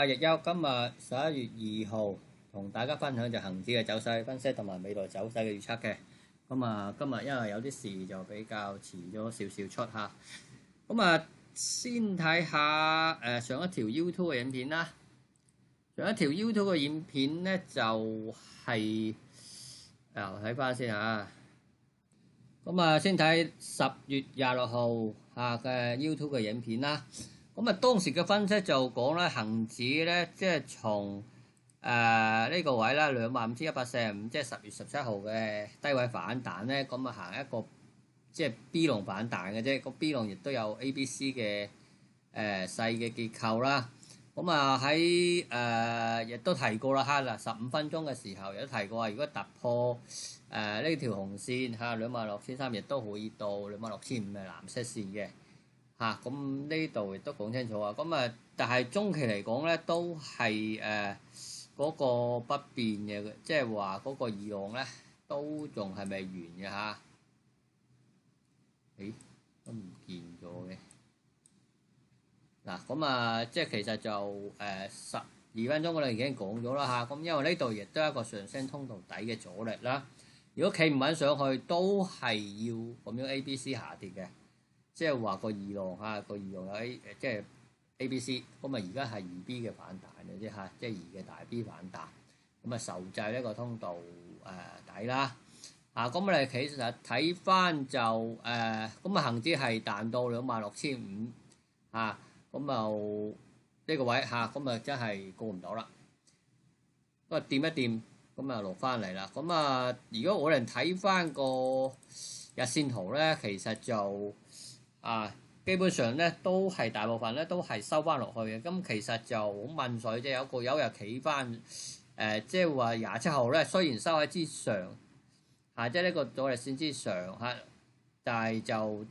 日休，今日11月2號同大家分享就恒指嘅走勢分析同埋未來走勢嘅預測嘅。今日因為有啲事就比較遲咗少少出嚇。先睇下上一條 YouTube 嘅影片啦。上一條 YouTube 嘅影片咧就係睇翻先嚇。先睇10月26號嘅 YouTube 嘅影片啦。當時嘅分析就講咧，恒指咧即係從呢個位啦，25,145，即係10月17號嘅低位反彈咧，行一個即係 B 龍反彈嘅啫。個 B 龍亦都有 A、B、C 嘅細嘅結構啦。喺亦都提過啦15分鐘嘅時候亦都提過話，如果突破呢條紅線26,300，亦都可以到26,500嘅藍色線嘅。呢度亦都講清楚啊！但係中期嚟講咧，都係嗰個不變嘅，即係話嗰個二浪咧都仲係未完嘅嚇。都唔見咗嘅。即係其實就12分鐘嗰度已經講咗啦嚇。因為呢度亦都係一個上升通道底嘅阻力啦。如果企唔穩上去，都係要咁樣 A、B、C 下跌嘅。即係話個二浪個二浪有 A 即係 A、B、C， 而家係二 B 嘅反彈嘅啫即係二嘅大 B 反彈，受制呢個通道底啦。我哋其實睇翻就恒指係彈到26,500呢個位真係過唔到啦。掂一掂落翻嚟啦。如果我哋睇翻個日線圖咧，其實就基本上咧都係大部分咧都係收翻落去嘅。其實就好問水啫，有日企翻即係話27號咧，雖然收喺之上即係呢個阻力線之上但係就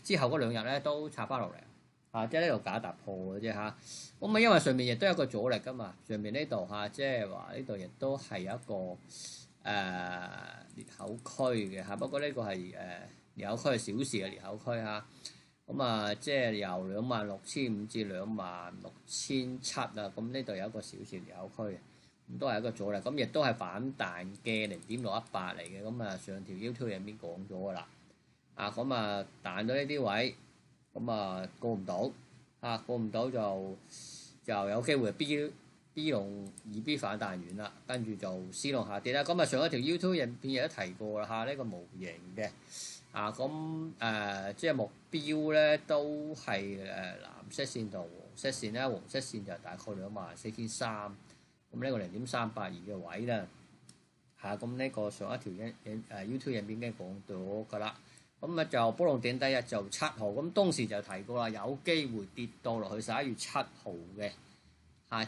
之後嗰兩日咧都插翻落嚟即係呢度假突破嘅啫因為上面亦都有一個阻力噶嘛，上面呢度即係話呢度亦都係有一個裂口區嘅不過呢個係裂口區係小時嘅裂口區即係由26,500至26,700呢度有一個小時裂口區都係一個阻力，亦都係反彈嘅0.618嚟嘅。上條 YouTube 入面講咗噶啦彈到呢啲位過唔到過唔到就有機會 B 龍2 B 反彈完啦，跟住就 C 龍下跌啦。上一條 YouTube 入片亦都提過啦呢個模型嘅即係目標咧都係藍色線同黃色線啦，黃色線就大概24,300，呢個0.382嘅位啦呢個上一條YouTube 入面已經講咗噶啦。就波浪頂第一就7號，當時就提過啦，有機會跌到落去11月7號嘅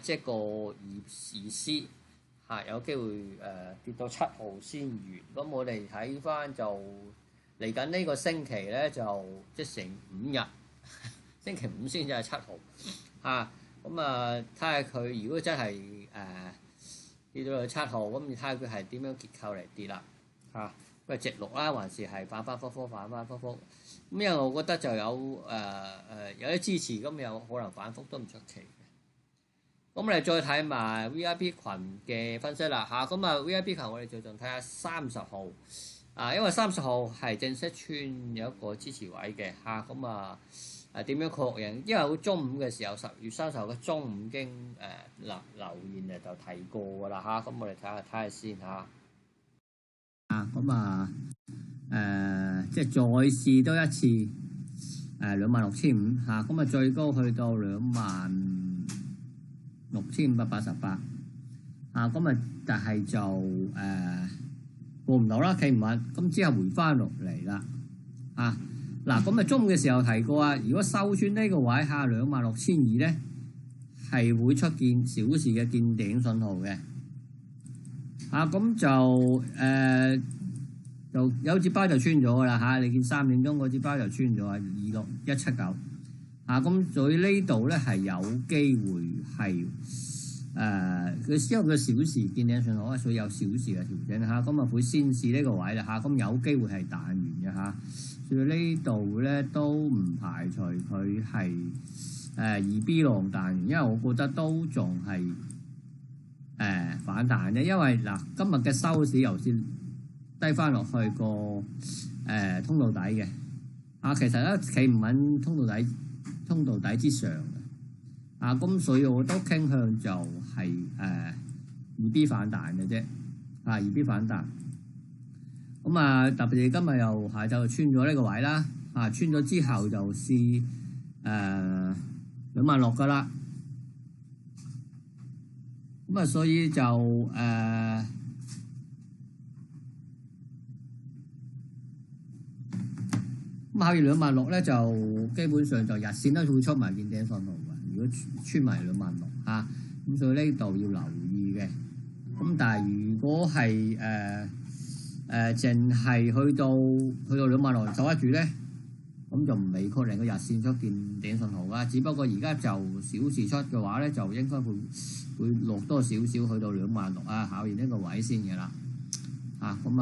即係個2 C 有機會跌到7號先完。我哋睇翻就嚟緊呢個星期咧，就即成5日，星期5先至係7號睇下佢如果真係跌到去7號，你睇下佢係點樣結構嚟跌啦直落啦，還是係反反覆覆因為我覺得就有有啲支持，有可能反覆都唔出奇嘅。我哋再睇埋 VIP 群嘅分析啦VIP 群我哋就仲睇下30號因為30號係正式穿有一個支持位嘅點樣確認？因為中午嘅時候10月30號嘅中午已經留言就提過噶啦我哋睇下先即係再試多一次26,500最高去到26,588但係就過唔到啦，企唔穩之後回翻落嚟啦中午嘅時候提過如果收穿呢個位26,200咧，係會出現小時嘅見頂信號嘅就有支包就穿咗噶啦你見3點鐘嗰支包就穿咗26179所以呢度咧係有機會係佢之後嘅小時見頂信號所以有小時嘅調整會先試呢個位啦有機會係彈完嘅所以呢度咧都唔排除佢係 2B 浪彈，因為我覺得都仲係反彈嘅，因為嗱今日嘅收市又先低翻落去個通道底嘅，其實咧企唔穩通道底之上嘅，咁所以我都傾向就係2B 反彈嘅啫，2B 反彈。咁特別今日又下晝穿咗呢個位啦，穿咗之後就試26000噶啦，所以就考完26000咧，就基本上就日線都會出埋見頂信號嘅。如果穿埋26000咁所以呢度要留意嘅。咁但係如果係淨係去到26000守得住咧，咁就唔未確定個日線出見頂信號啦。只不過而家就小時出嘅話咧，就應該會落多少少去到26000考完呢個位先嘅啦。咁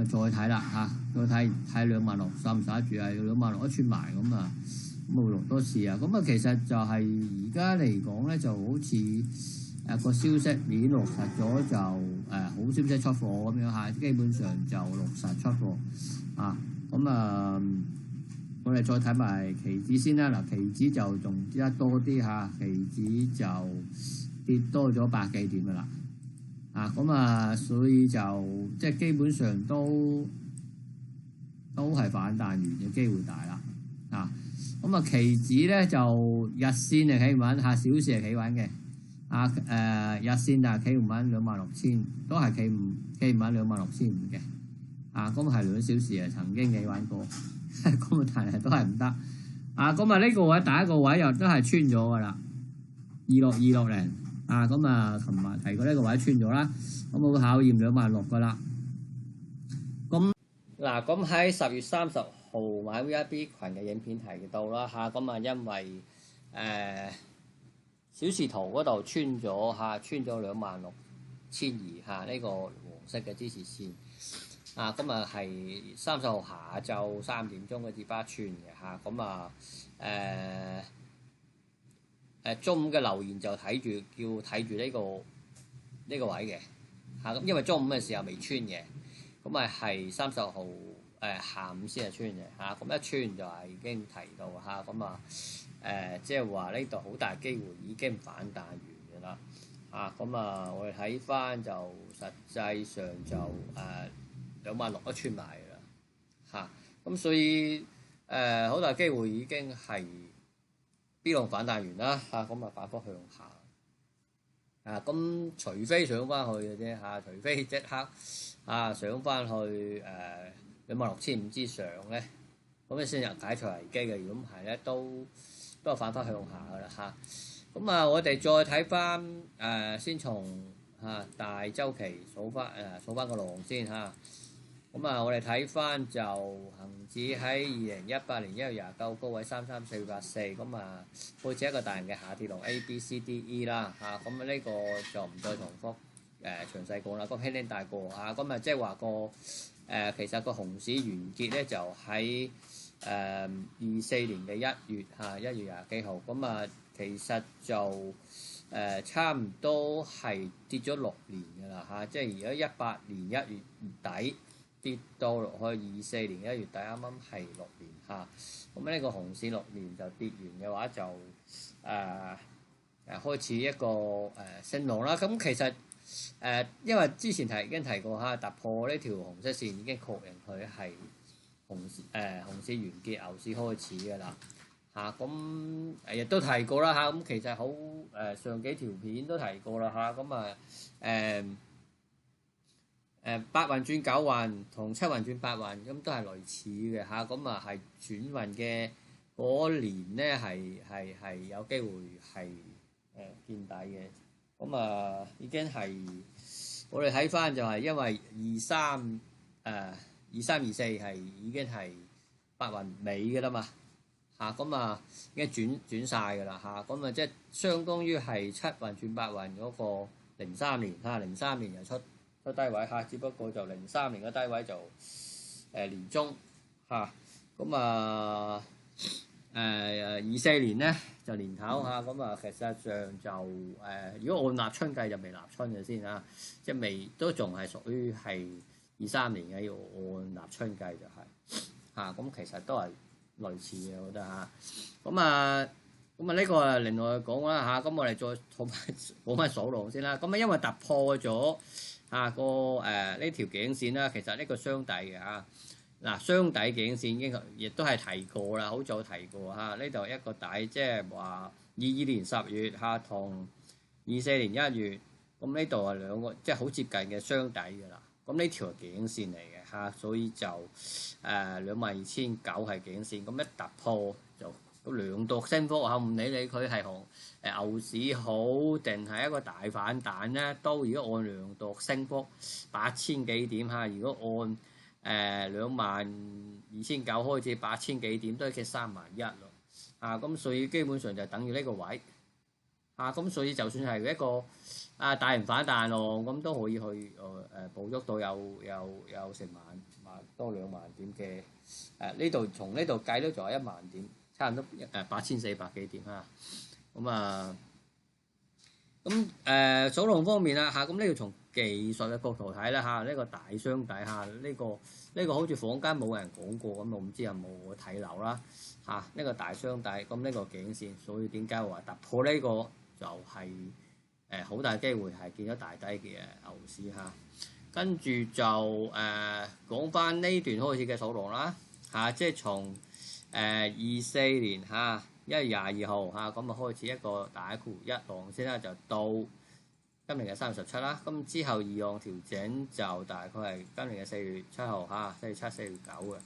再睇啦再睇26000守唔守得住26000一穿埋會落多次啊。其實就係而家嚟講咧，就好似個消息面落實咗就好消息出貨咁樣基本上就落實出貨我哋再睇埋期指先啦。嗱，期指就仲跌得多啲期指就跌多咗100幾點噶啦所以就即係基本上都係反彈完嘅機會大啦期指咧就日線係企穩小時係企穩嘅日線但係企唔穩26000，都係企唔穩26500嘅係2小時曾經企穩過但係都係唔得呢個位第一個位又都係穿咗噶啦26260琴日提過呢個位穿咗啦，會考驗26000噶啦。咁喺10月30號買 VIP 群嘅影片提到啦因為小時圖嗰度穿咗26200呢個黃色嘅支持線係30號下晝3點鐘嘅跌巴穿嘅中午嘅留言就睇住呢個位嘅因為中午嘅時候未穿嘅係30號下午先係穿嘅一穿就係已經提到即係話呢度好大機會已經反彈完嘅啦我哋睇翻就實際上就26000都穿埋嘅啦所以好大機會已經係 B 浪反彈完啦反覆向下除非上翻去嘅啫除非即刻上翻去26500之上咧，你先入解除危機嘅。如果唔係咧，都係反覆向下噶啦我哋再睇翻先從大周期數翻個浪先我哋睇翻就恆指喺2018年1月29高位33484開始一個大型嘅下跌浪 ABCDE 啦呢個就唔再重複詳細講啦，輕輕帶過即係話其實個熊市完結咧就喺24年嘅1月1月20幾號其實就差唔多係跌咗6年㗎啦即係而家18年1月底跌到落去24年1月底，啱啱係6年呢個熊市6年就跌完嘅話就開始一個升浪啦。其實因為之前已經提過突破呢條紅色線已經確認佢係熊市完結牛市開始㗎啦亦都提過啦其實好上幾條片都提過啦8運轉9運同7運轉8運都係類似嘅係轉運嘅嗰年咧係有機會係見底嘅已經係我哋睇翻就係因為23、24係已經係8運尾嘅啦嘛已經轉晒㗎啦即係相當於係7運轉8運嗰個03年03年又出低位只不過就03年嘅低位就年中24年咧就年頭嚇，咁其實上就如果按立春計就未立春嘅先嚇，即係未都仲係屬於係23年嘅，要按立春計就係咁其實都係類似嘅，我覺得嚇。咁呢個另外講啦嚇，咁我哋再講翻數浪先啦。咁因為突破咗呢條頸線啦，其實呢個雙底嘅嚇。嗱，雙底頸線已經亦都係提過啦，好早提過嚇。呢度一個底，即係話22年10月同24年1月，咁呢度係兩個即係好接近嘅雙底㗎啦。咁呢條係頸線嚟嘅嚇，所以就22,900係頸線，咁一突破就兩度升幅嚇，唔理佢係牛市好定係一個大反彈咧，都如果按兩度升幅8000幾點嚇，如果按22,900開始8000幾點都係嘅31,000咯，咁所以基本上就等於呢個位，咁所以就算係一個大型反彈咯，咁都可以去捕捉到有成萬多2萬點嘅呢度，從呢度計都仲有1萬點，差唔多8400幾點嚇，咁數浪方面啦嚇，咁呢個從技術嘅角度睇啦嚇，呢個大雙底下呢個好似坊間冇人講過咁，我唔知有冇睇漏啦嚇。呢個大雙底，咁呢個頸線，所以點解話突破呢個就係好大機會係見咗大底嘅牛市嚇。跟住就講翻呢段開始嘅數浪啦嚇，即係從24年1月22號咁開始一個大括弧1浪先啦，就到今年嘅37啦。咁之後2浪調整就大概係今年嘅4月7號4月7、4月9嘅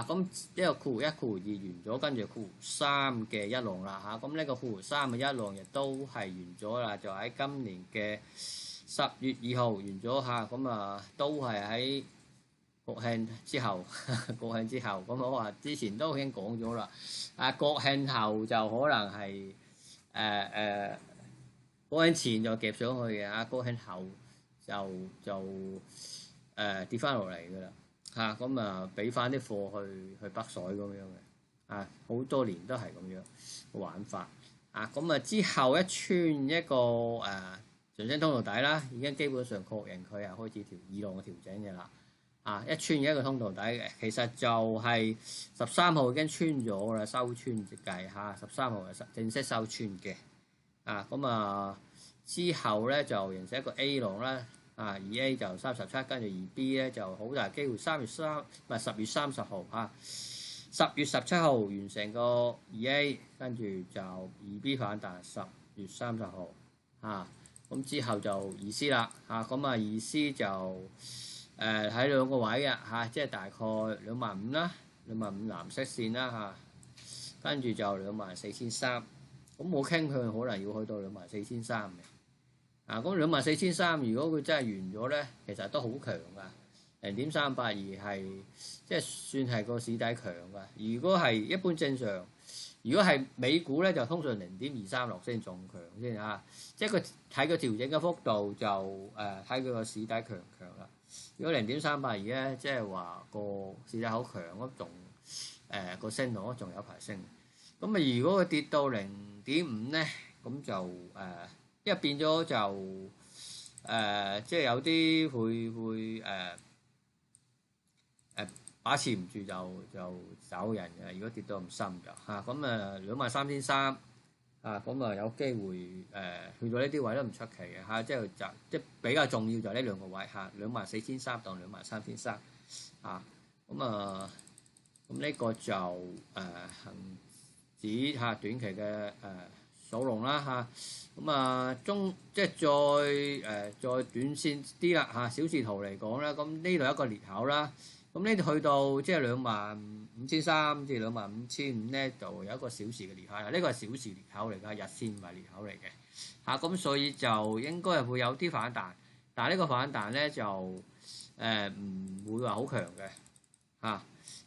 咁呢個括弧1、括弧2完咗，跟住括弧3嘅1浪啦咁呢個括弧3嘅1浪亦都係完咗啦，就喺今年嘅10月2號完咗咁都係喺國慶之後，咁我話之前都已經講咗啦。國慶後就可能係國慶前就夾上去嘅國慶後就跌翻落嚟㗎啦咁俾翻啲貨去北水咁樣嘅好多年都係咁樣玩法咁之後一穿一個上升通道底啦，已經基本上確認佢係開始2浪嘅調整嘅啦。一穿一個通道底嘅，其實就係13號已經穿咗啦，收穿計13號係正式收穿嘅。之後咧就形成一個 A 浪啦，2A 就37，跟住2B 咧就好大機會10月30號10月17號完成個 2A， 跟住就2B 反彈10月30號咁之後就2C 啦2C 就喺兩個位嘅即係大概25,000啦，25,000藍色線啦跟住就24,300，咁我傾向可能要去到24,300嘅咁24,300如果佢真係完咗咧，其實都好強噶，0.382係即係算係個市底強噶。如果係一般正常，如果係美股咧，就通常0.236先仲強先即係佢睇個調整嘅幅度就睇佢個市底強唔強啦。如果0.382咧，即係話個市底好強，咁仲個升浪仲有排升。咁如果佢跌到0.5咧，咁就因為變咗就即係有啲會把持唔住就走人嘅。如果跌到咁深就23,300咁有機會去到呢啲位都唔出奇嘅即係比較重要就係呢兩個位24,300到23,300咁呢個就恆指短期嘅數浪啦中即係再短線啲啦小視圖嚟講啦，咁呢度一個裂口啦，咁呢度去到即係25,300至25,500咧，就有一個小時嘅裂口，呢個係小時裂口嚟㗎，日線唔係裂口嚟嘅咁所以就應該係會有啲反彈，但係呢個反彈咧就唔會話好強嘅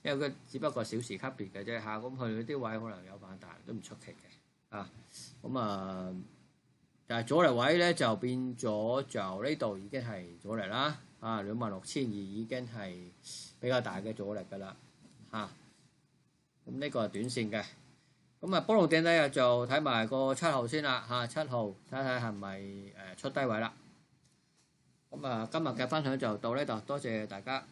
因為佢只不過小時級別嘅啫咁去到啲位可能有反彈都唔出奇嘅但係阻力位咧就變咗，就呢度已經係阻力啦26,200已經係比較大嘅阻力㗎啦咁呢個係短線嘅咁啊，波浪頂咧就睇埋個7號先啦嚇，7號睇睇係咪出低位啦。咁啊，今日嘅分享就到呢度，多謝大家。